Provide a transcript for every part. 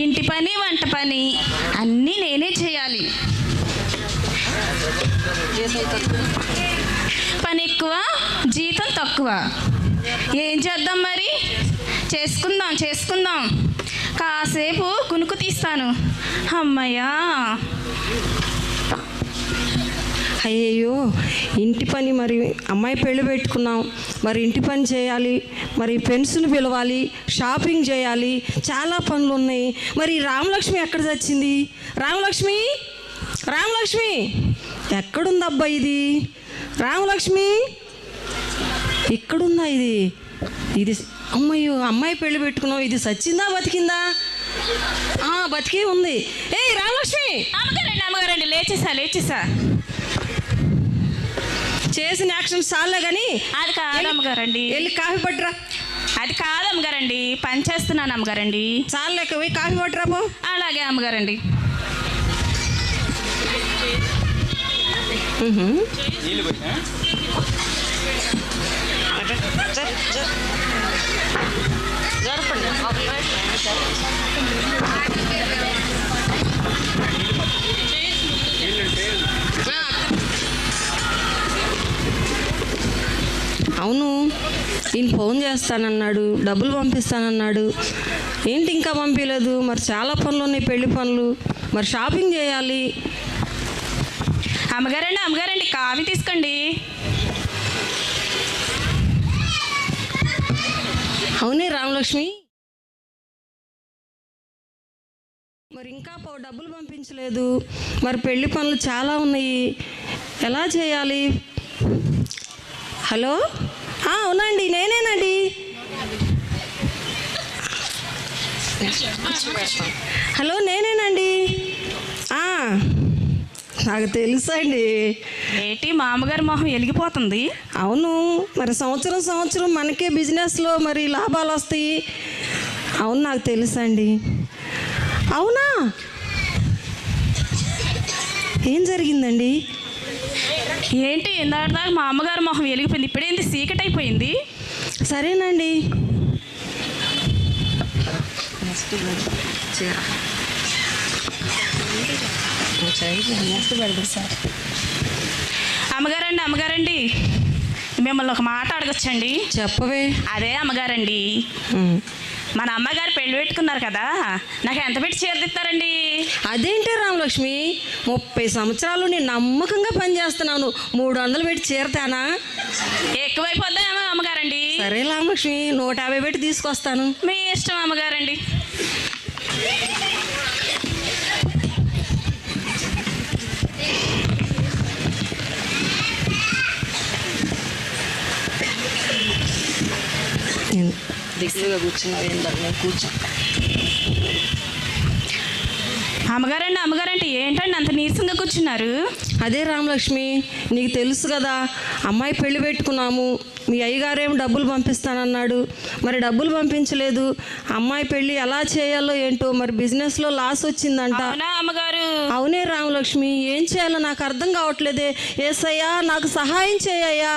ఇంటి పని వంట పని అన్నీ నేనే చేయాలి. పని ఎక్కువ, జీతం తక్కువ. ఏం చేద్దాం మరి? చేసుకుందాం. కాసేపు కునుకు తీస్తాను. అమ్మయ్యా. అయ్యయ్యో, ఇంటి పని, మరి అమ్మాయి పెళ్ళి పెట్టుకున్నాం, మరి ఇంటి పని చేయాలి, మరి ఫ్రెండ్స్ని పిలవాలి, షాపింగ్ చేయాలి, చాలా పనులు ఉన్నాయి. మరి రామలక్ష్మి ఎక్కడ చచ్చింది? రామలక్ష్మి ఎక్కడుందబ్బా ఇది? రామలక్ష్మి ఇక్కడుందా? ఇది అమ్మయ్యో, అమ్మాయి పెళ్ళి పెట్టుకున్నావు, ఇది చచ్చిందా బతికిందా? బతికే ఉంది. ఏయ్ రామలక్ష్మి! అమ్మగారండి, లేచేసా. చేసిన యాక్షన్ చాలే కానీ అది కాదు అమ్మగారండి. వెళ్ళి కాఫీ పట్టురా. అది కాదు అమ్మగారండి, పని చేస్తున్నాను అమ్మగారండి. చాలేక పోయి కాఫీ పట్టురా పో. అలాగే అమ్మగారండి. అవును, ఈయన ఫోన్ చేస్తానన్నాడు, డబ్బులు పంపిస్తానన్నాడు. ఏంటి ఇంకా పంపించలేదు? మరి చాలా పనులు ఉన్నాయి, పెళ్లి పనులు, మరి షాపింగ్ చేయాలి. అమ్మగారండి కాఫీ తీసుకోండి. అవునే రామలక్ష్మి, మరి ఇంకా డబ్బులు పంపించలేదు, మరి పెళ్లి పనులు చాలా ఉన్నాయి, ఎలా చేయాలి? హలో, అవునండి, నేనేనండి. హలో, నేనేనండి. నాకు తెలుసండి. ఏంటి మామగారి మొహం వెలిగిపోతుంది? అవును, మరి సంవత్సరం మనకే బిజినెస్లో మరి లాభాలు వస్తాయి. అవును, నాకు తెలుసండి. అవునా? ఏం జరిగిందండి? ఏంటి ఇందాక మా అమ్మగారి మొహం వెలిగిపోయింది, ఇప్పుడేంటి సీకట్ అయిపోయింది? సరేనండి. అమ్మగారండి మిమ్మల్ని ఒక మాట అడగొచ్చండి? చెప్పవే. అదే అమ్మగారండి, మన అమ్మగారు పెళ్లి పెట్టుకున్నారు కదా, నాకు ఎంత పెట్టి చేరుదిస్తారండి? అదేంటి రామలక్ష్మి, 30 సంవత్సరాలు నేను నమ్మకంగా పనిచేస్తున్నాను, 300 పెట్టి చేరతానా? ఎక్కువైపోద్దామో అమ్మగారండి. సరే రామలక్ష్మి, 150 పెట్టి తీసుకొస్తాను. మీ ఇష్టం అమ్మగారండి. దిగులుగా కూర్చో. అమ్మగారంటే ఏంటండి అంత నీరసంగా కూర్చున్నారు? అదే రామలక్ష్మి, నీకు తెలుసు కదా, అమ్మాయి పెళ్లి పెట్టుకున్నాము, మీ అయ్యగారేమో డబ్బులు పంపిస్తానన్నాడు, మరి డబ్బులు పంపించలేదు. అమ్మాయి పెళ్లి ఎలా చేయాలో ఏంటో, మరి బిజినెస్లో లాస్ వచ్చిందంట. అమ్మగారు? అవునే రామలక్ష్మి, ఏం చేయాలో నాకు అర్థం కావట్లేదే. ఏసయ్యా, నాకు సహాయం చేయయ్యా.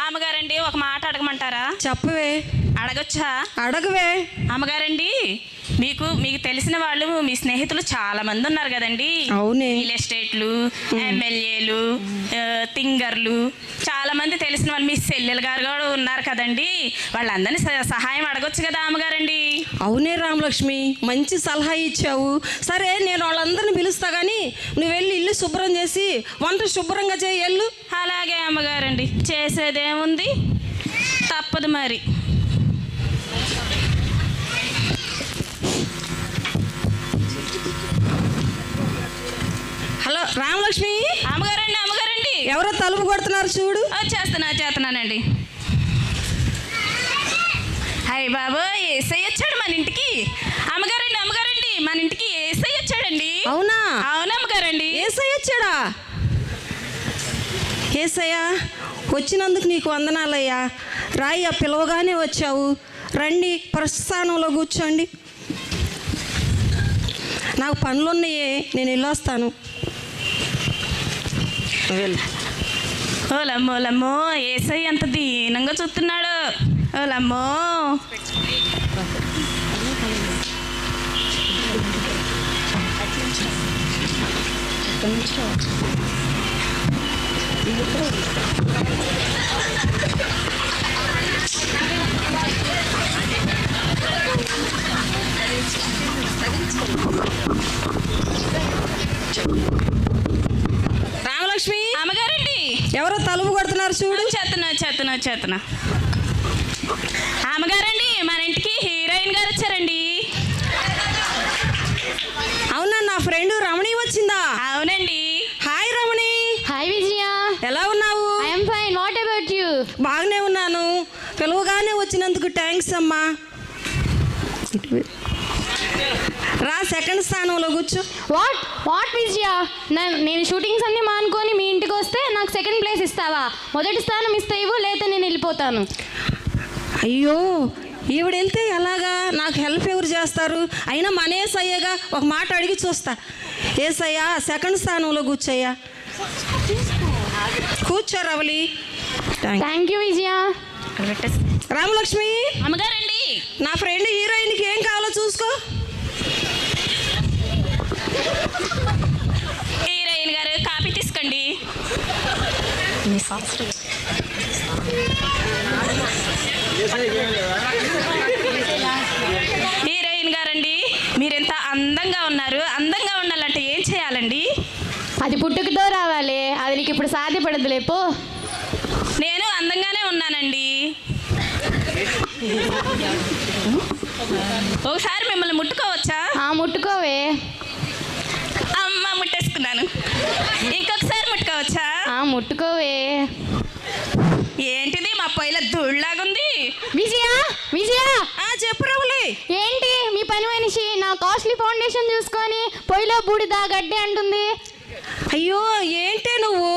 అమ్మగారండి, ఒక మాట అడగమంటారా? చెప్పవే. అడగొచ్చా? అడగవే. అమ్మగారండి, మీకు తెలిసిన వాళ్ళు, మీ స్నేహితులు చాలా మంది ఉన్నారు కదండి. అవునే. రియల్ ఎస్టేట్లు, ఎమ్మెల్యేలు, థింగర్లు, చాలా మంది తెలిసిన వాళ్ళు, మీ చెల్లెలు గారు కూడా ఉన్నారు కదండి, వాళ్ళందరినీ సహాయం అడగొచ్చు కదా అమ్మగారండి? అవునే రామలక్ష్మి, మంచి సలహా ఇచ్చావు. సరే, నేను వాళ్ళందరినీ పిలుస్తా కానీ నువ్వు వెళ్ళి ఇల్లు శుభ్రం చేసి వంట శుభ్రంగా చేయి వెళ్ళు. అలాగే అమ్మగారండి, చేసేదేముంది, తప్పదు మరి. హలో రామలక్ష్మి. అమ్మగారండి ఎవరో తలుపు కొడుతున్నారు చూడు. చేస్తున్నానండి. హాయ్ బాబు, ఏసై వచ్చాడు మన ఇంటికి. అమ్మగారండి మన ఇంటికి ఏసై వచ్చాడండి. అవునా? అవునమ్మగారండి. ఏసై వచ్చాడా? ఏసయ్యా, వచ్చినందుకు నీకు వందనాలయ్యా. రాయ్యా, పిలవగానే వచ్చావు. రండి, ప్రస్థానంలో కూర్చోండి. నాకు పనులున్నాయే, నేను వెళ్ళొస్తాను. ఓలమ్మో, ఏసై ఎంత దీనంగా చూస్తున్నాడు. ఓలమ్మో. రామలక్ష్మి, అమ్మగారండి, ఎవరో తలుపు కొడుతున్నారు చూడు. చేతున్నా అమ్మగారండి, మన ఇంటికి హీరోయిన్ గారు వచ్చారండి. అవునా, నా ఫ్రెండ్ రమణి వచ్చిందా? అవునండి. హాయ్ రమణి. హాయ్ విజయ. ఎలా ఉన్నావు? I'm fine. What about you? బాగానే ఉన్నాను. పిలువగానే వచ్చినందుకు థ్యాంక్స్ అమ్మా. రా, సెకండ్ స్థానంలో కూర్చో. వాట్ విజయ? నేను షూటింగ్స్ అన్ని మానుకొని మీ ఇంటికి వస్తే నాకు సెకండ్ ప్లేస్ ఇస్తావా? మొదటి స్థానం ఇస్తే ఇవ్వు, లేదా నేను వెళ్ళిపోతాను. అయ్యో, ఈవిడ వెళ్తే ఎలాగా? నాకు హెల్ప్ ఎవరు చేస్తారు? అయినా మన ఏసయ్యగా ఒక మాట అడిగి చూస్తా. ఏసయ్యా, సెకండ్ స్థానంలో కూర్చోయ్యా. కూర్చో రవలి. థ్యాంక్ యూ విజయ. రామలక్ష్మి, అమ్మగారండి, నా ఫ్రెండ్ హీరోయిన్కి ఏం కావాలో చూసుకో. హీరోయిన్ గారు కాఫీ తీసుకోండి. హీరోయిన్ గారండి, మీరెంత అందంగా ఉన్నారు. అందంగా ఉండాలంటే ఏం చేయాలండి? అది పుట్టుకతో రావాలి, అది నీకు ఇప్పుడు సాధ్యపడదు. లేపో. నేను అందంగానే ఉన్నానండి. ఒకసారి మిమ్మల్ని ముట్టుకోవచ్చా? ముట్టుకోవే. అమ్మ, ముట్టేసుకున్నాను. ఇంకొకసారి ముట్టుకోవచ్చా? ముట్టుకోవే. ఏంటిది, మా పొయ్యిల ధూళ్ళలాగుంది. విజయ విజయ, చెప్పు రవలి. ఏంటి మీ పని మనిషి నా కాస్ట్లీ ఫౌండేషన్ చూసుకొని పొయ్యిలో బూడిద గడ్డి అంటుంది? అయ్యో, ఏంటే నువ్వు?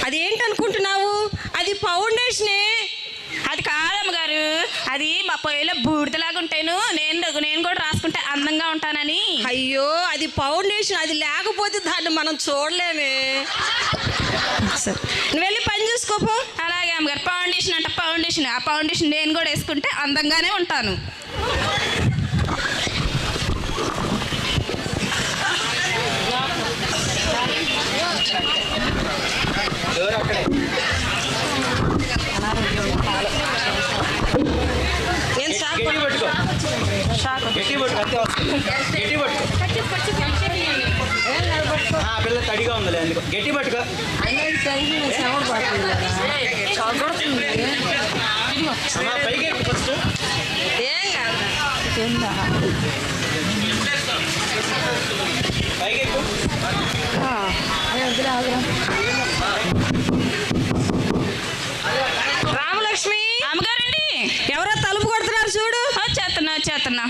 అదేంటనుకుంటున్నావు? అది ఫౌండేషనే. అది కాదమ్మ గారు, అది మా పొయ్యిలో బూడిదలాగా ఉంటాను. నేను కూడా రాసుకుంటే అందంగా ఉంటానని. అయ్యో, అది ఫౌండేషన్. అది లేకపోతే దాన్ని మనం చూడలేమే. సరే, నువ్వు వెళ్ళి పని చూసుకోపో. అలాగే అమ్మగారు. ఫౌండేషన్ అంటే ఫౌండేషన్, ఆ ఫౌండేషన్ నేను కూడా వేసుకుంటే అందంగానే ఉంటాను. పిల్ల తడిగా ఉందిలే, అందుకు గట్టి పట్టుకో. పైకి ఫస్ట్ పైకి రామలక్ష్మి, అమ్మగారండి, ఎవరో తలుపు కొడుతున్నారు చూడు. చేస్తున్నా.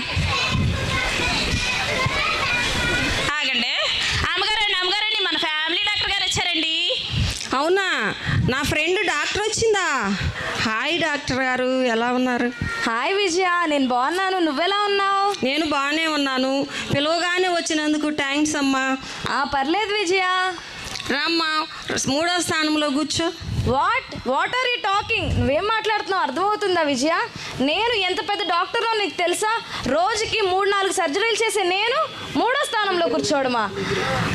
ఆగండి. అమ్మగారండి, మన ఫ్యామిలీ డాక్టర్ గారు వచ్చారండి. అవునా, నా ఫ్రెండ్ డాక్టర్ వచ్చిందా? హాయ్ డాక్టర్ గారు, ఎలా ఉన్నారు? హాయ్ విజయ, నేను బాగున్నాను. నువ్వెలా ఉన్నావు? నేను బాగానే ఉన్నాను. పిలువగానే వచ్చినందుకు థ్యాంక్స్ అమ్మా. పర్లేదు విజయ. రామ్మా, 3వ స్థానంలో కూర్చో. What are you talking? నువ్వేం మాట్లాడుతున్నావు అర్థమవుతుందా విజయ? నేను ఎంత పెద్ద డాక్టర్నో నీకు తెలుసా? రోజుకి 3-4 సర్జరీలు చేసే నేను 3వ స్థానంలో కూర్చోవడమా?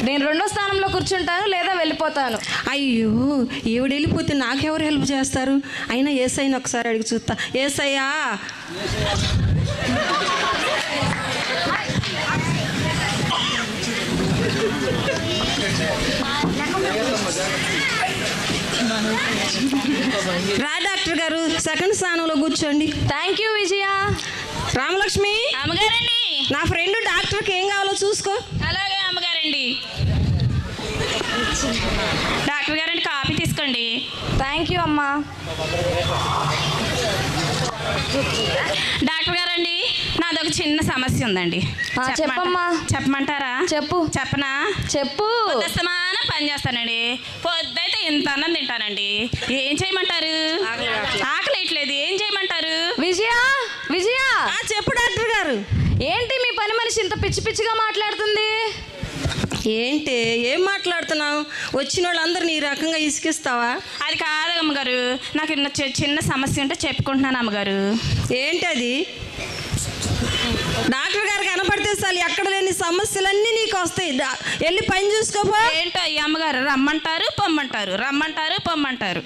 నేను 2వ స్థానంలో కూర్చుంటాను, లేదా వెళ్ళిపోతాను. అయ్యో, ఈవిడ వెళ్ళిపోతే నాకెవరు హెల్ప్ చేస్తారు? అయినా ఏసైని ఒకసారి అడిగి చూస్తా. ఏసయ్యా, రా డాక్టర్ గారు, సెకండ్ స్థానంలో కూర్చోండి. థ్యాంక్ యూ విజయ. రామలక్ష్మి, అమ్మగారండి, నా ఫ్రెండ్ డాక్టర్కి ఏం కావాలో చూసుకో. అలాగే అమ్మగారండి. డాక్టర్ గారండి, కాఫీ తీసుకోండి. థ్యాంక్ యూ అమ్మా. డాక్టర్ గారండి, నాదొక చిన్న సమస్య ఉందండి. చెప్పమ్మా. చెప్పమంటారా? చెప్పనా? చెప్పు. సమానం పని చేస్తానండి. పొద్దుైతే ఇంత అన్నం తింటానండి. ఏం చేయమంటారు? ఆకలి వేయట్లేదు. ఏం చేయమంటారు? విజయ చెప్పు డాక్టర్ గారు. ఏంటి మీ పని మనిషి ఇంత పిచ్చి పిచ్చిగా మాట్లాడుతుంది? ఏంటి, ఏం మాట్లాడుతున్నావు? వచ్చిన వాళ్ళందరినీ ఈ రకంగా ఇసుకిస్తావా? అది కాదు అమ్మగారు, నాకు చిన్న సమస్య ఉంటే చెప్పుకుంటున్నాను అమ్మగారు. ఏంటది? డాక్టర్ గారు కనపడితే చాలు ఎక్కడ లేని సమస్యలన్నీ నీకు వస్తాయి. వెళ్ళి పని చూసుకోపో. ఏంటో ఈ అమ్మగారు రమ్మంటారు పొమ్మంటారు, రమ్మంటారు పొమ్మంటారు.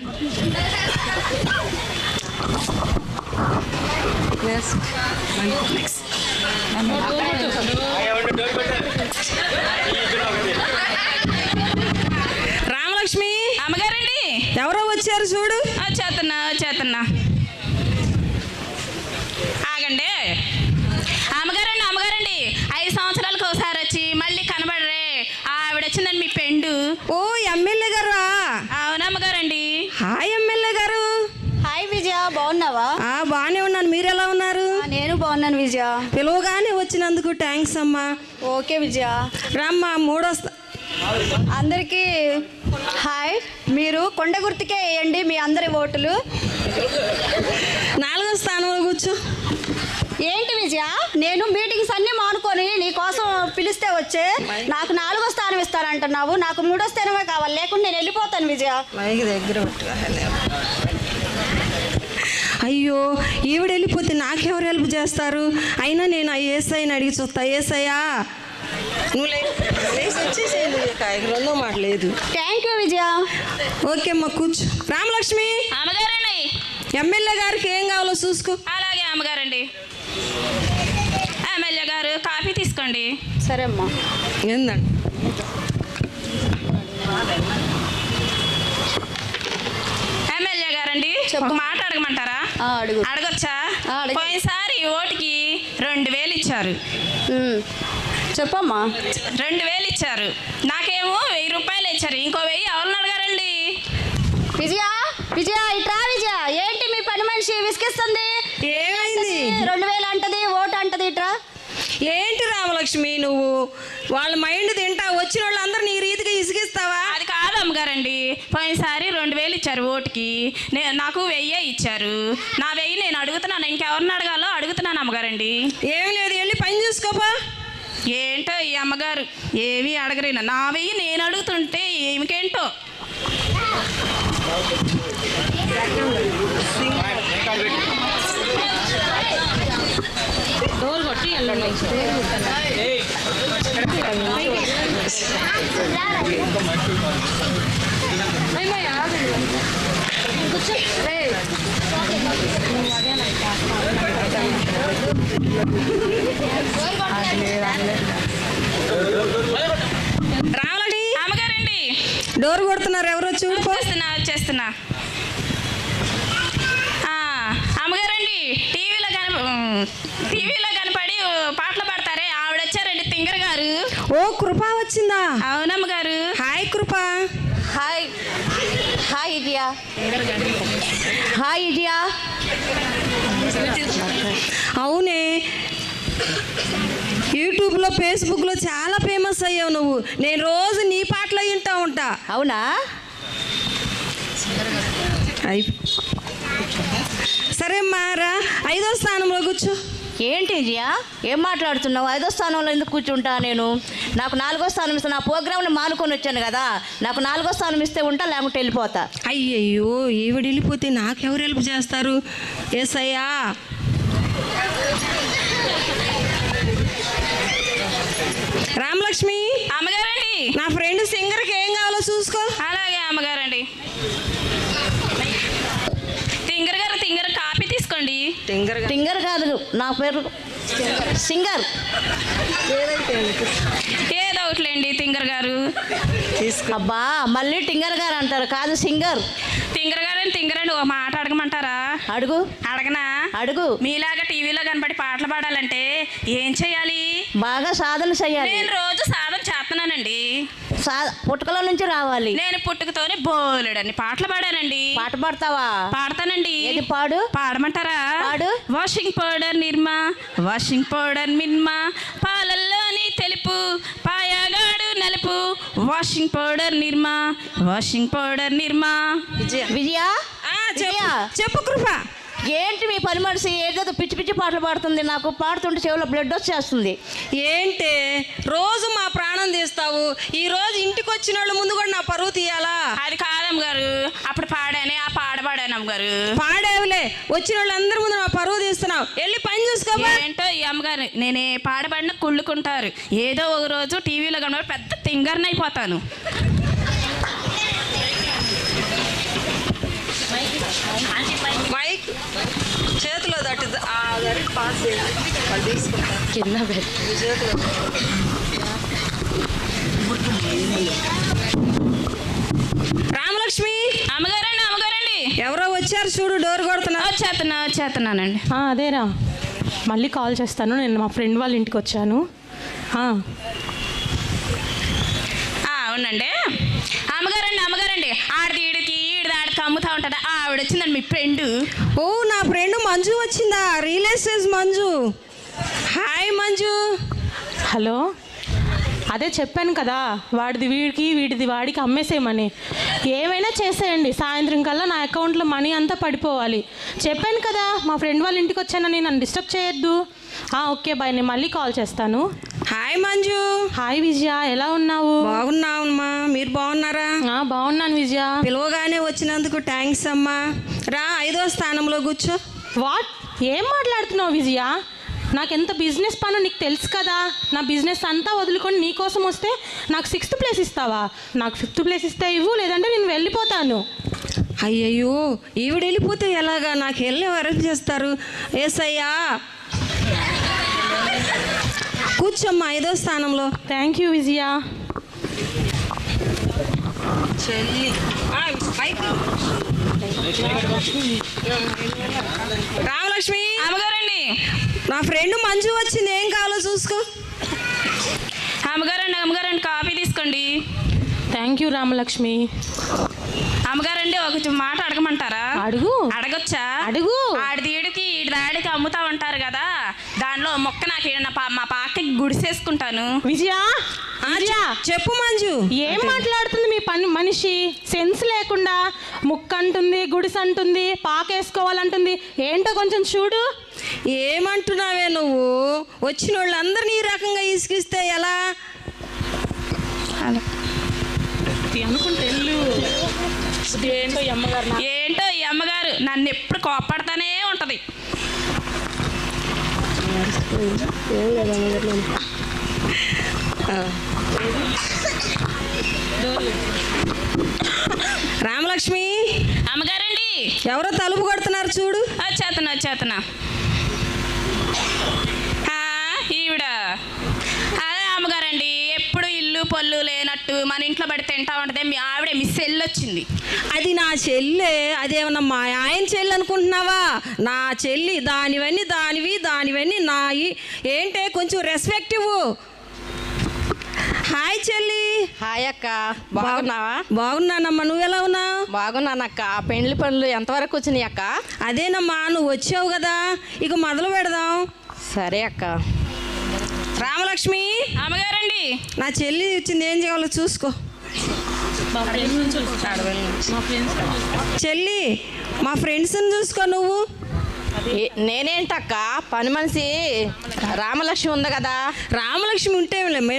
రామలక్ష్మి, అమ్మగారండి, ఎవరో వచ్చారు చూడు. చేతున్నా ఆగండి. అమ్మగారండి 5 సంవత్సరాలకు ఒకసారి వచ్చి మళ్ళీ కనబడరే ఆవిడ వచ్చిందండి మీ పెండు. ఓ ఎమ్మెల్యే గారా? అవునమ్మగారండి. హాయ్ ఎమ్మెల్యే గారు. హాయ్ విజయ, బాగున్నావా? బాగానే ఉన్నాను, మీరు ఎలా ఉన్నారు? నేను బాగున్నాను విజయ. పిలువగానే వచ్చినందుకు థ్యాంక్స్ అమ్మా. ఓకే విజయ. రామ్మా, మూడో అందరికీ హాయ్. మీరు కొండ గుర్తుకే వేయండి మీ అందరి ఓటులు. 4వ స్థానంలో కూర్చో. ఏంటి విజయ, నేను మీటింగ్స్ అన్నీ మానుకొని నీ కోసం పిలిస్తే వచ్చే నాకు 4వ స్థానం ఇస్తానంటున్నావు. నాకు 3వ స్థానమే కావాలి, లేకుంటే నేను వెళ్ళిపోతాను విజయ. అయ్యో, ఈవిడ వెళ్ళిపోతే నాకెవరు హెల్ప్ చేస్తారు? అయినా నేను ఆ ఏసైని అడిగి చూస్తా. ఏసయ్యా, నువ్వు రెండో మాట లేదు. Thank you Vijaya. ఓకే అమ్మా, కూర్చో. రామలక్ష్మి, అమ్మగారండి, ఎమ్మెల్యే గారికి ఏం కావాలో చూసుకో. అలాగే అమ్మగారండి. ఎమ్మెల్యే గారు కాఫీ తీసుకోండి. సరే అమ్మా. ఏందండి? ఎమ్మెల్యే గారండి, ఒక మాట అడగమంటారా? అడుగు. అడగొచ్చా? అడుగు. పోయినసారి ఓటుకి 2000 ఇచ్చారు. చెప్పమ్మా. 2000 ఇచ్చారు, నాకేమో 1000 రూపాయలు ఇచ్చారు. ఇంకో 1000 ఎవరిని అడగారండి? విజయ విజయ, ఇట్రా విజయ. ఏంటి మీ పని మనిషి విసిగిస్తుంది? ఏమైంది? 2000 అంటది, ఓటు అంటది. ఇట్రా. ఏంటి రామలక్ష్మి, నువ్వు వాళ్ళ మైండ్ తింటా వచ్చిన వాళ్ళందరూ నీ రీతిగా ఇసిగిస్తావా? అది కాదు అమ్మగారండి, పోయినసారి 2000 ఇచ్చారు ఓటుకి, నాకు 1000 ఇచ్చారు. నా 1000 నేను అడుగుతున్నాను, ఇంకెవరిని అడగాలో అడుగుతున్నాను అమ్మగారండి. ఏం లేదు, వెళ్ళి పని చూసుకోపా. ఏంటో ఈ అమ్మగారు ఏమీ అడగరేనా? నా 1000 నేను అడుగుతుంటే ఏమికేంటో. రామలక్ష్మి, అమ్మగారండి, డోర్ కొడుతున్నారు, ఎవరో చూడుకో. వచ్చేస్తున్నా. అమ్మగారండి, టీవీలో కనపడి పాటలు పాడతారే ఆవిడ వచ్చారండి, తింగర్ గారు. ఓ, కృప వచ్చిందా? అవునమ్మగారు. హాయ్ కృప. హాయ్ హాయ్ ఇడియా. హాయ్ ఇడియా. అవునే, యూట్యూబ్లో ఫేస్బుక్లో చాలా ఫేమస్ అయ్యావు నువ్వు. నేను రోజు నీ పాటలు వింటూ ఉంటా. అవునా? సరే మారా, 5వ స్థానంలో కూర్చో. ఏంటి విజయ, ఏం మాట్లాడుతున్నావు? 5వ స్థానంలో ఎందుకు కూర్చుంటా నేను? నాకు 4వ స్థానం ఇస్తా. నా ప్రోగ్రామ్ని మానుకొని వచ్చాను కదా, నాకు 4వ స్థానం ఇస్తే ఉంటా, లేకుంటే వెళ్ళిపోతా. అయ్యయ్యో, ఈవిడ వెళ్ళిపోతే నాకెవరు హెల్ప్ చేస్తారు? ఏసయ్యా. రామలక్ష్మి, అమ్మగారండి, నా ఫ్రెండ్ సింగర్కి ఏం కావాలో చూసుకో. అలాగే అమ్మగారండి. తింగర్ కాఫీ తీసుకోండి. టింగర్ కాదు, నా పేరు సింగర్. ఏదో ఒకటిలేండి తింగర్ గారు. అబ్బా, మళ్ళీ టింగర్ గారు అంటారు, కాదు సింగర్. తింగర్ అండి, ఒక మాట అడగమంటారా? అడుగు. అడగనా? అడుగు. మీలాగా టీవీలో కనబడి పాటలు పాడాలంటే ఏం చెయ్యాలి? బాగా సాధన చెయ్యాలి. నేను రోజు సాధన చేస్తున్నానండి. పుట్టుకల నుంచి రావాలి. నేను పుట్టుకతోనే బోలెడన్ని పాటలు పాడానండి. పాట పాడతావా? పాడతానండి. ఏది పాడు? పాడమంటారా? పాడు. వాషింగ్ పౌడర్ నిర్మా, వాషింగ్ పౌడర్ మిన్మా, పాలల్లోని తెలుపు, పాయగాడు నలుపు, వాషింగ్ పౌడర్ నిర్మా, వాషింగ్ పౌడర్ నిర్మా. విజయ, చెప్పు కృప. ఏంటి మీ పని మనిషి ఏదో పిచ్చి పిచ్చి పాటలు పాడుతుంది? నాకు పాడుతుంటే చెవిలో బ్లడ్ వచ్చేస్తుంది. ఏంటి రోజు మా ప్రాణం తీస్తావు, ఈ రోజు ఇంటికి వచ్చిన వాళ్ళు ముందు కూడా నా పరువు తీయాలా? అది కాదమ్మ గారు, అప్పుడు పాడానే ఆ పాడబడాను అమ్మగారు. పాడేవులే, వచ్చిన వాళ్ళందరి ముందు నా పరువు తీస్తున్నావు. వెళ్ళి పని చూసుకోమా. ఏంటో ఈ అమ్మగారు, నేనే పాడబడిన కుళ్ళుకుంటారు. ఏదో ఒక రోజు టీవీలో కనబడి పెద్ద తింగర్ని అయిపోతాను. మైక్ చేతిలో దట్టి పాస్ కింద రామలక్ష్మి. అమ్మగారండి, అమ్మగారండి, ఎవరో వచ్చారు చూడు, డోర్ కొడుతున్నా. వచ్చేస్తున్నానండి. అదేరా, మళ్ళీ కాల్ చేస్తాను. నేను మా ఫ్రెండ్ వాళ్ళ ఇంటికి వచ్చాను. అవునండి. అమ్మగారండి, అమ్మగారండి, ఆడిది ఈడికి ఈడిది ఆడికి అమ్ముతా ఉంటుందా? ఆవిడ వచ్చిందండి, మీ ఫ్రెండ్. ఓ, నా ఫ్రెండ్ మంజు వచ్చిందా? Real estate Manju. Hi Manju. Hello, అదే చెప్పాను కదా, వాడిది వీడికి వీడిది వాడికి అమ్మేసేయమని. ఏమైనా చేసేయండి, సాయంత్రం కల్లా నా అకౌంట్లో మనీ అంతా పడిపోవాలి. చెప్పాను కదా, మా ఫ్రెండ్ వాళ్ళ ఇంటికి వచ్చానని, నన్ను డిస్టర్బ్ చేయొద్దు. ఓకే బాయ్, నేను మళ్ళీ కాల్ చేస్తాను. హాయ్ మంజు. హాయ్ విజయ, ఎలా ఉన్నావు? బాగున్నావమ్మా, మీరు బాగున్నారా? బాగున్నాను విజయ. పిలవగానే వచ్చినందుకు థ్యాంక్స్ అమ్మా. రా, 5వ స్థానంలో కూర్చో. వాట్, ఏం మాట్లాడుతున్నావు విజయ? నాకెంత బిజినెస్ పను నీకు తెలుసు కదా. నా బిజినెస్ అంతా వదులుకొని నీ కోసం వస్తే నాకు 6th ప్లేస్ ఇస్తావా? నాకు 5th ప్లేస్ ఇస్తే ఇవ్వు, లేదంటే నేను వెళ్ళిపోతాను. అయ్యయ్యో, ఈవిడ వెళ్ళిపోతే ఎలాగా? నాకు వెళ్ళి వరకు చేస్తారు. ఏసయ్యా, కూర్చోమ్మా 5వ స్థానంలో. థ్యాంక్ యూ విజయ. రామలక్ష్మి. అమ్మగారండి, నా ఫ్రెండ్ మంజు వచ్చింది, ఏం కావాలో చూసుకో. అమ్మగారండి, అమ్మగారండి, కాఫీ తీసుకోండి. Thank you Ramalakshmi. అమ్మగారండి, ఒక మాట అడగమంటారా? అడుగు. అడగొచ్చా? అడుగు. ఆడిది ఈడికి ఈడిది ఆడికి అమ్ముతా ఉంటారు కదా, దానిలో మొక్క నాకు మా పాకకి గుడిసేసుకుంటాను. విజయ, విజయ, చెప్పు మంజు. ఏం మాట్లాడుతుంది మీ పని మనిషి? సెన్స్ లేకుండా ముక్క అంటుంది, గుడిసె అంటుంది, పాకేసుకోవాలంటుంది. ఏంటో కొంచెం చూడు. ఏమంటున్నావే నువ్వు? వచ్చిన వాళ్ళందరినీ ఈ రకంగా ఇసుకిస్తే ఎలా? అనుకుంటే ఏంటో ఈ అమ్మగారు, ఏంటో ఈ అమ్మగారు నన్ను ఎప్పుడు కోపడతానే ఉంటది. రామలక్ష్మి. అమ్మగారండి, ఎవరో తలుపు కొడుతున్నారు చూడు. వచ్చేస్తున్నా. ఈవిడ అదే అమ్మగారండి, ఎప్పుడు ఇల్లు పొల్లు లేనట్టు మన ఇంట్లో పడి తింటా ఉంటదే మీ ఆవిడే మిస్ వచ్చింది. అది నా చెల్లె. అదేమన్నా మా ఆయన చెల్లి అనుకుంటున్నావా? నా చెల్లి. దానివన్నీ దానివన్నీ నాయి. ఏంటే కొంచెం రెస్పెక్ట్ ఇవ్వు. హాయ్ చెల్లి. హాయ్ అక్క, బాగున్నావా? బాగున్నానమ్మా, నువ్వెలా ఉన్నావు? బాగున్నానక్క. పెండ్లి పనులు ఎంతవరకు వచ్చినాయి అక్క? అదేనమ్మా, నువ్వు వచ్చావు కదా, ఇక మొదలు పెడదాం. సరే అక్క. రామలక్ష్మి. అమ్మగారండి, నా చెల్లి వచ్చింది, ఏం చేయాలో చూసుకో. చెల్లి, మా ఫ్రెండ్స్ని చూసుకో నువ్వు. నేనేంటక్క, పని మనిషి రామలక్ష్మి ఉంది కదా. రామలక్ష్మి ఉంటే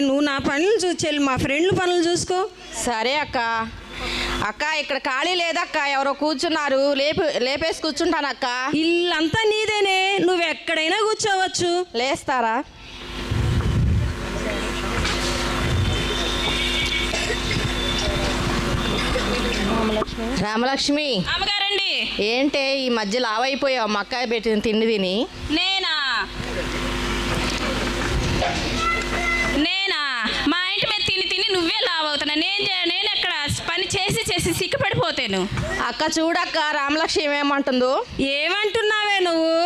నువ్వు నా పనులు చెల్లి, మా ఫ్రెండ్ల పనులు చూసుకో. సరే అక్క. అక్క, ఇక్కడ ఖాళీ లేదక్క, ఎవరో కూర్చున్నారు, లేపేసి కూర్చుంటానక్క. ఇల్లంతా నీదేనే, నువ్వు ఎక్కడైనా కూర్చోవచ్చు. లేస్తారా? రామలక్ష్మి. అమ్మగారండి, ఏంటే ఈ మధ్య లావైపోయావు మా అక్క పెట్టిన తిండి తిని? నేనా మా ఇంటి మీద తిని నువ్వే లావవుతున్నా. నేను ఎక్కడ పని చేసి సిగ్గుపడిపోతాను. అక్క చూడక్క, రామలక్ష్మి ఏమంటుందో. ఏమంటున్నావే నువ్వు?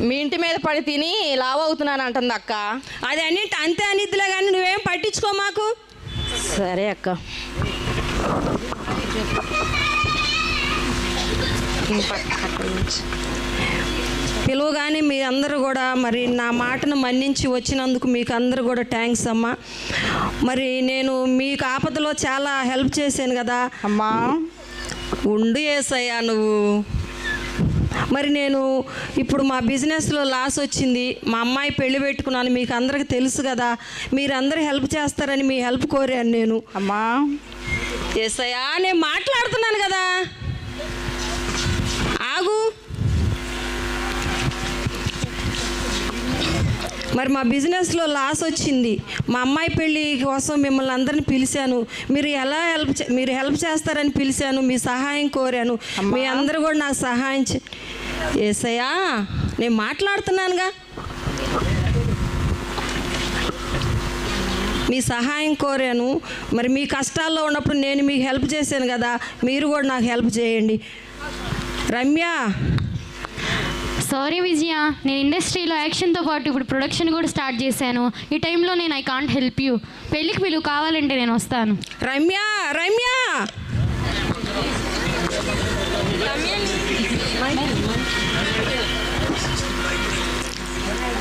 మీ ఇంటి మీద పడి తిని లావ్ అవుతున్నాను అంటుంది అక్క. అది అంతే అనిద్దిలే, కానీ నువ్వేం పట్టించుకో మాకు. సరే అక్క. పిలువగానే మీ అందరూ కూడా మరి నా మాటను మన్నించి వచ్చినందుకు మీకు అందరూ కూడా థ్యాంక్స్ అమ్మా. మరి నేను మీకు ఆపదలో చాలా హెల్ప్ చేశాను కదా అమ్మా. ఉండు యేసయ్యా నువ్వు. మరి నేను ఇప్పుడు మా బిజినెస్లో లాస్ వచ్చింది, మా అమ్మాయి పెళ్లి పెట్టుకున్నాను, మీకు అందరికీ తెలుసు కదా. మీరందరూ హెల్ప్ చేస్తారని మీ హెల్ప్ కోరాను నేను. అమ్మా. యేసయ్యా, నేను మాట్లాడుతున్నాను కదా. మరి మా బిజినెస్లో లాస్ వచ్చింది. మా అమ్మాయి పెళ్ళి కోసం మిమ్మల్ని అందరిని పిలిచాను. మీరు హెల్ప్ చేస్తారని పిలిచాను. మీ సహాయం కోరాను. మీ అందరూ కూడా నాకు సహాయం యేసయ్యా, నేను మాట్లాడుతున్నానుగా. మీ సహాయం కోరాను. మరి మీ కష్టాల్లో ఉన్నప్పుడు నేను మీకు హెల్ప్ చేశాను కదా, మీరు కూడా నాకు హెల్ప్ చేయండి. రమ్య, సారీ విజయ, నేను ఇండస్ట్రీలో యాక్షన్తో పాటు ఇప్పుడు ప్రొడక్షన్ కూడా స్టార్ట్ చేశాను. ఈ టైంలో నేను ఐ కాంట్ హెల్ప్ యూ. పెళ్ళికి పిలువు, కావాలంటే నేను వస్తాను. రమ్య, రమ్య,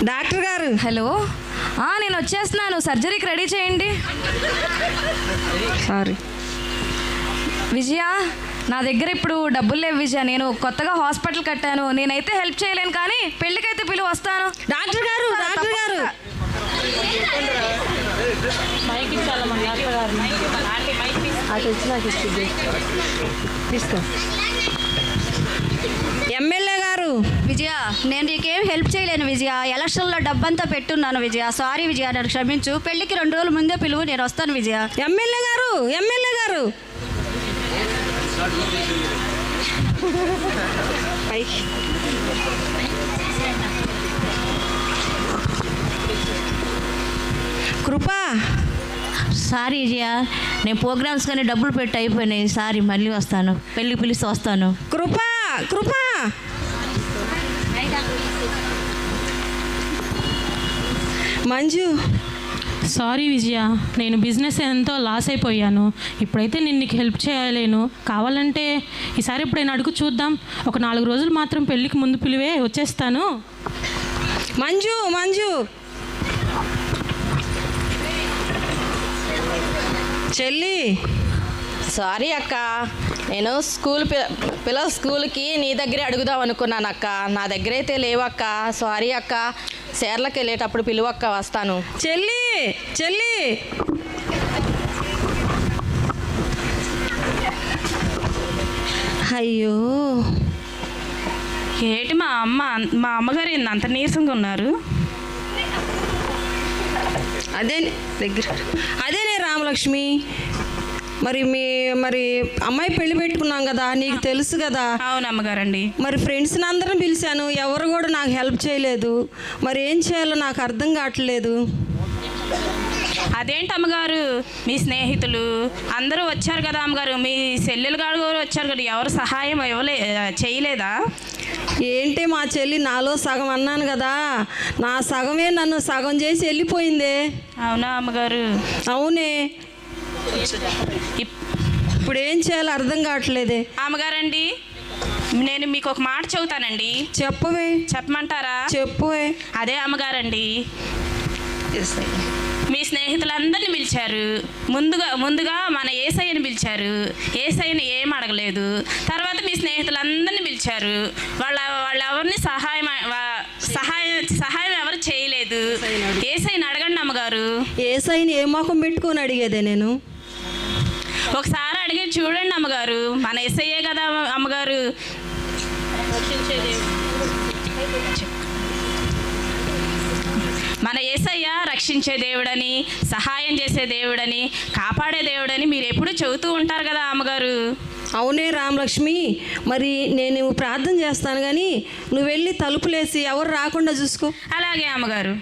డాక్టర్ గారు. హలో, నేను వచ్చేస్తున్నాను. సర్జరీకి రెడీ చేయండి. సారీ విజయ, నా దగ్గర ఇప్పుడు డబ్బులు లేవు విజయ. నేను కొత్తగా హాస్పిటల్ కట్టాను. నేనైతే హెల్ప్ చేయలేను, కానీ పెళ్ళికైతే పిలువ వస్తాను. డాక్టర్ గారు, డాక్టర్ గారు, తీసుకో. ఎమ్మెల్యే గారు. విజయ, నేను నీకేం హెల్ప్ చేయలేను విజయ. ఎలక్షన్లో డబ్బంతా పెట్టున్నాను విజయ. సారీ విజయ, నన్ను క్షమించు. పెళ్ళికి 2 రోజుల ముందే పిలువు, నేను వస్తాను విజయ. ఎమ్మెల్యే గారు, ఎమ్మెల్యే గారు, కృపా. సారీ విజయ, నేను ప్రోగ్రామ్స్ కానీ డబ్బులు పెట్టి అయిపోయినాయి. సారీ, మళ్ళీ వస్తాను. పెళ్ళికి పిలిస్తే వస్తాను. కృపా, కృపా, మంజు. సారీ విజయ, నేను బిజినెస్ ఎంతో లాస్ అయిపోయాను. ఇప్పుడైతే నేను నీకు హెల్ప్ చేయలేను. కావాలంటే ఈసారి ఎప్పుడైనా అడుగు చూద్దాం. ఒక 4 రోజులు మాత్రం పెళ్ళికి ముందు పిలివే, వచ్చేస్తాను. మంజు, మంజు, చెల్లి. సారీ అక్క, నేను పిల్లల స్కూల్కి నీ దగ్గరే అడుగుదాం అనుకున్నాను అక్క. నా దగ్గర అయితే లేవక్క. సారీ అక్క, సేర్లకు వెళ్ళేటప్పుడు పిలువక్క, వస్తాను. చెల్లి, చెల్లి, అయ్యో, ఏంటి మా అమ్మగారు అంత నీరసంగా ఉన్నారు? అదేనే రామలక్ష్మి. మరి అమ్మాయి పెళ్లి పెట్టుకున్నాం కదా, నీకు తెలుసు కదా. అవును అమ్మగారండి. మరి ఫ్రెండ్స్ని అందరం పిలిచాను, ఎవరు కూడా నాకు హెల్ప్ చేయలేదు. మరి ఏం చేయాలో నాకు అర్థం కావట్లేదు. అదేంటి అమ్మగారు, మీ స్నేహితులు అందరూ వచ్చారు కదా అమ్మగారు, మీ చెల్లెలు గారు కూడా వచ్చారు కదా, ఎవరు సహాయం చేయలేదా? ఏంటి మా చెల్లి, నాలో సగం అన్నాను కదా, నా సగమే నన్ను సగం చేసి వెళ్ళిపోయిందే. అవునా అమ్మగారు? అవునే. ఇప్పుడు ఏం చేయాలో అర్థం కావట్లేదే. అమ్మగారండి, నేను మీకు ఒక మాట చెబుతానండి. చెప్పవే. చెప్పమంటారా? చెప్పువే. అదే అమ్మగారండి, మీ స్నేహితులందరినీ పిలిచారు. ముందుగా మన యేసయ్యని పిలిచారు. యేసయ్యని ఏం అడగలేదు. తర్వాత మీ స్నేహితులందరినీ పిలిచారు. వాళ్ళు ఎవరిని సహాయం ఎవరు చేయలేదు. యేసయ్యని అడగండి అమ్మగారు. యేసయ్యని ఏ మొఖం పెట్టుకొని అడిగేదే నేను? ఒకసారి అడిగి చూడండి అమ్మగారు. మన యేసయ్యే కదా అమ్మగారు. మన యేసయ్య రక్షించే దేవుడని, సహాయం చేసే దేవుడని, కాపాడే దేవుడని మీరు ఎప్పుడు చెబుతూ ఉంటారు కదా అమ్మగారు. అవునే రామలక్ష్మి. మరి నేను ప్రార్థన చేస్తాను, కానీ నువ్వు వెళ్ళి తలుపులేసి ఎవరు రాకుండా చూసుకో. అలాగే అమ్మగారు.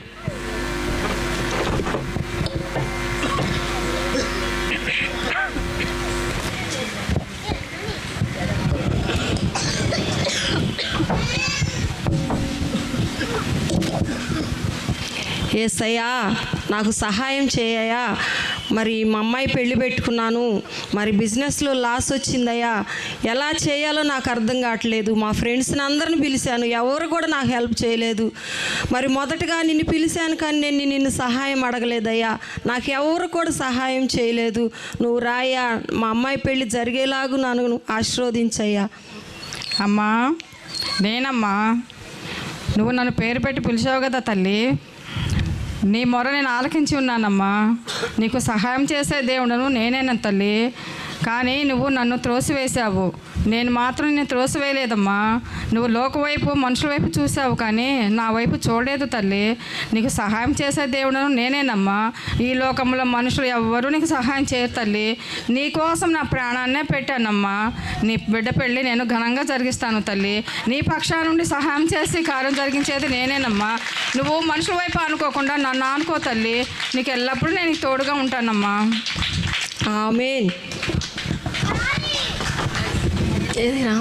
యేసయ్యా, నాకు సహాయం చేయయ్యా. మరి మా అమ్మాయి పెళ్లి పెట్టుకున్నాను, మరి బిజినెస్లో లాస్ వచ్చిందయ్యా. ఎలా చేయాలో నాకు అర్థం కావట్లేదు. మా ఫ్రెండ్స్ని అందరిని పిలిచాను, ఎవరు కూడా నాకు హెల్ప్ చేయలేదు. మరి మొదటగా నిన్ను పిలిచాను, కానీ నేను నిన్ను సహాయం అడగలేదయ్యా. నాకు ఎవరు కూడా సహాయం చేయలేదు. నువ్వు రాయ్యా, మా అమ్మాయి పెళ్లి జరిగేలాగా నన్ను ఆశీర్వదించయ్యా. అమ్మా, నేనమ్మా, నువ్వు నన్ను పేరు పెట్టి పిలిచావు కదా తల్లి. నీ మొర నేను ఆలకించి ఉన్నానమ్మా. నీకు సహాయం చేసే దేవుడను నేనేనా తల్లి. కానీ నువ్వు నన్ను త్రోసివేశావు. నేను మాత్రం నేను త్రోసివేయలేదమ్మా. నువ్వు లోక వైపు మనుషుల వైపు చూసావు కానీ నా వైపు చూడలేదు తల్లి. నీకు సహాయం చేసే దేవుడను నేనేనమ్మా. ఈ లోకంలో మనుషులు ఎవ్వరూ నీకు సహాయం చేయరు తల్లి. నీ కోసం నా ప్రాణాన్నే పెట్టానమ్మా. నీ బిడ్డ పెళ్ళి నేను ఘనంగా జరిగిస్తాను తల్లి. నీ పక్షా నుండి సహాయం చేసి కార్యం జరిగించేది నేనేనమ్మా. నువ్వు మనుషుల వైపు అనుకోకుండా నన్ను అనుకో తల్లి. నీకు ఎల్లప్పుడూ నేను నీకు తోడుగా ఉంటానమ్మా. ఆమేన్. ఏదిరా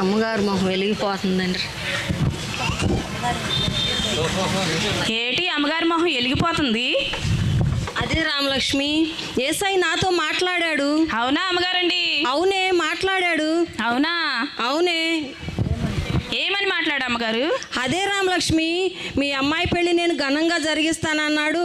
అమ్మగారు మొహం వెలిగిపోతుందండి. ఏటి అమ్మగారి మొహం వెలిగిపోతుంది? అదే రామలక్ష్మి, యేసయ్య నాతో మాట్లాడాడు. అవునా అమ్మగారండి? అవునే మాట్లాడాడు. అవునా? అవునే. ఏమని మాట్లాడు అమ్మగారు? అదే రామలక్ష్మి, మీ అమ్మాయి పెళ్ళి నేను ఘనంగా జరిగిస్తానన్నాడు.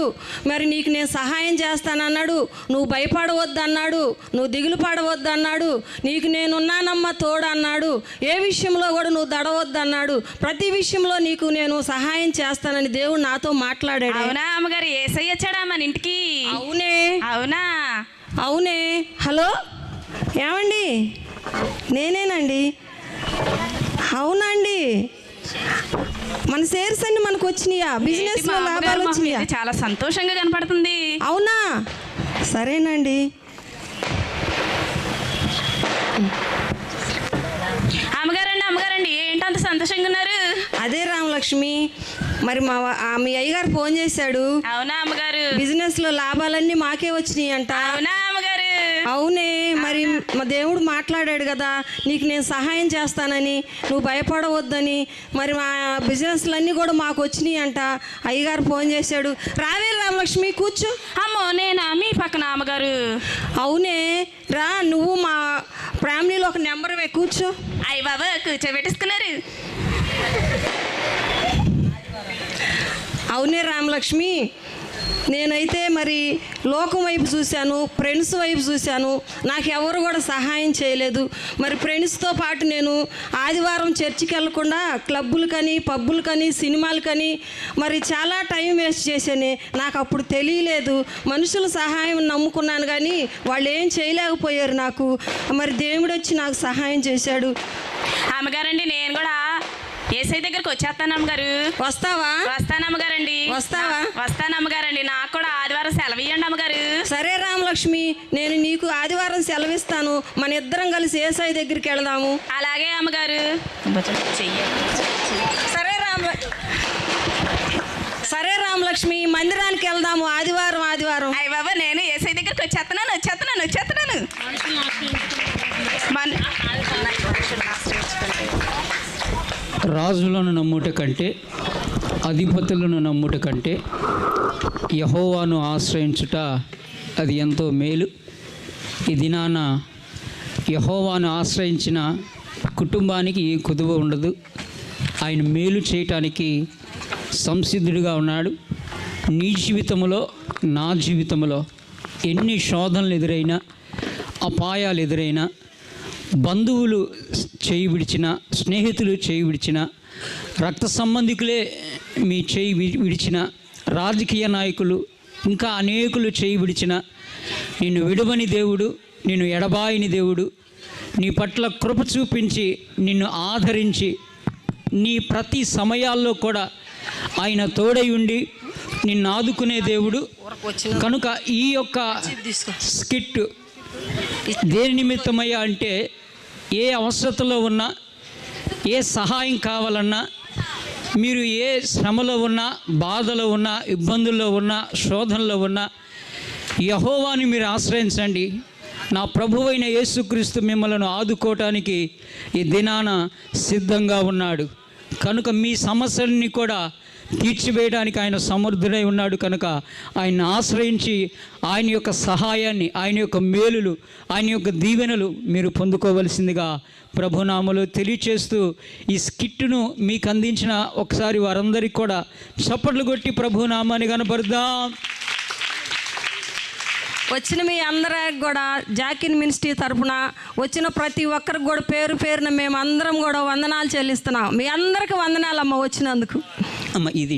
మరి నీకు నేను సహాయం చేస్తానన్నాడు. నువ్వు భయపడవద్దన్నాడు. నువ్వు దిగులు పడవద్దన్నాడు. నీకు నేనున్నానమ్మా తోడు అన్నాడు. ఏ విషయంలో కూడా నువ్వు దడవద్దన్నాడు. ప్రతి విషయంలో నీకు నేను సహాయం చేస్తానని దేవుడు నాతో మాట్లాడాడు. అవునా అమ్మగారు? యేసయ్య వచ్చాడా మన ఇంటికి? అవునే. అవునా? అవునే. హలో ఏమండి? నేనేనండి. అవునండి. మన షేర్స్ అన్ని మనకు వచ్చినాయా? బిజినెస్ లో లాభాలు వచ్చినాయా? చాలా సంతోషంగా కనపడుతుంది. అవునా? సరేనండి. అమ్మగారండి ఏంటంత సంతోషంగా ఉన్నారు? అదే రామలక్ష్మి, మరి మీ అయ్యగారు ఫోన్ చేశాడు. అవునా అమ్మగారు? బిజినెస్ లో లాభాలన్నీ మాకే వచ్చినాయి అంట. అవునా అమ్మగారు? అవునే. మరి మా దేవుడు మాట్లాడాడు కదా, నీకు నేను సహాయం చేస్తానని, నువ్వు భయపడవద్దని. మరి మా బిజినెస్లన్నీ కూడా మాకు వచ్చినాయి అంట. అయ్యగారు ఫోన్ చేశాడు. రావే రామలక్ష్మి, కూర్చో. అమ్మో నేనా మీ పక్కన అమ్మగారు? అవునే. రా, నువ్వు మా ఫ్యామిలీలో ఒక నెంబర్వే, కూర్చో. అయ్య బాబా కూర్చోబెట్టేసుకున్నారు. అవునే రామలక్ష్మి, నేనైతే మరి లోకం వైపు చూశాను, ఫ్రెండ్స్ వైపు చూశాను. నాకు ఎవరు కూడా సహాయం చేయలేదు. మరి ఫ్రెండ్స్తో పాటు నేను ఆదివారం చర్చికి వెళ్ళకుండా క్లబ్బులకని, పబ్బులకని, సినిమాలకని మరి చాలా టైం వేస్ట్ చేశాను. నాకు అప్పుడు తెలియలేదు. మనుషుల సహాయం నమ్ముకున్నాను కానీ వాళ్ళు ఏం చేయలేకపోయారు నాకు. మరి దేవుడు వచ్చి నాకు సహాయం చేశాడు. అమ్మగారండి నేను కూడా యేసయ్య దగ్గరకు వచ్చేస్తాను అమ్మగారు. వస్తావా? వస్తాను అమ్మగారండి. వస్తావా? వస్తాను అమ్మగారండి. నాకు కూడా ఆదివారం సెలవు ఇవ్వండి అమ్మగారు. సరే రామలక్ష్మి, నేను నీకు ఆదివారం సెలవిస్తాను. మన ఇద్దరం కలిసి యేసయ్య దగ్గరికి వెళదాము. అలాగే అమ్మగారు. సరే రామలక్ష్మి, మందిరానికి వెళ్దాము ఆదివారం. అయ్య బాబా నేను యేసయ్య దగ్గరికి వచ్చేస్తున్నాను. రాజులను నమ్ముట కంటే, అధిపతులను నమ్ముట కంటే యెహోవాను ఆశ్రయించుట అది ఎంతో మేలు. ఈ దినాన యెహోవాను ఆశ్రయించిన కుటుంబానికి ఏ కుదువ ఉండదు. ఆయన మేలు చేయటానికి సంసిద్ధుడిగా ఉన్నాడు. నీ జీవితంలో, నా జీవితంలో ఎన్ని శోధనలు ఎదురైనా, అపాయాలు ఎదురైనా, బంధువులు చేయి విడిచిన, స్నేహితులు చేయి విడిచిన, రక్త సంబంధికులే మీ చేయి విడిచిన, రాజకీయ నాయకులు ఇంకా అనేకులు చేయి విడిచిన, నిన్ను విడువని దేవుడు, నిన్ను ఎడబాయని దేవుడు, నీ పట్ల కృప చూపించి నిన్ను ఆదరించి నీ ప్రతి సమయాల్లో కూడా ఆయన తోడై ఉండి నిన్ను ఆదుకునే దేవుడు. కనుక ఈ యొక్క స్కిట్ దేని నిమిత్తమయ్యా అంటే, ఏ అవసరతలో ఉన్నా, ఏ సహాయం కావాలన్నా, మీరు ఏ శ్రమలో ఉన్నా, బాధలో ఉన్నా, ఇబ్బందుల్లో ఉన్నా, శోధనలో ఉన్నా యెహోవాని మీరు ఆశ్రయించండి. నా ప్రభువైన యేసుక్రీస్తు మిమ్మల్ని ఆదుకోవటానికి ఈ దినాన సిద్ధంగా ఉన్నాడు. కనుక మీ సమస్యల్ని కూడా తీర్చివేయడానికి ఆయన సమర్థుడై ఉన్నాడు. కనుక ఆయన ఆశ్రయించి ఆయన యొక్క సహాయాన్ని, ఆయన యొక్క మేలులు, ఆయన యొక్క దీవెనలు మీరు పొందుకోవలసిందిగా ప్రభునామములో తెలియచేస్తూ ఈ స్కిట్ను మీకు అందించిన ఒకసారి వారందరికీ కూడా చప్పట్లు కొట్టి ప్రభునామాన్ని కనపరుద్దాం. వచ్చిన మీ అందరికి కూడా జాకిన్ మినిస్ట్రీ తరఫున వచ్చిన ప్రతి ఒక్కరికి కూడా పేరు పేరున మేము అందరం కూడా వందనాలు చెల్లిస్తున్నాం. మీ అందరికి వందనాలమ్మ వచ్చినందుకు. అమ్మ ఇది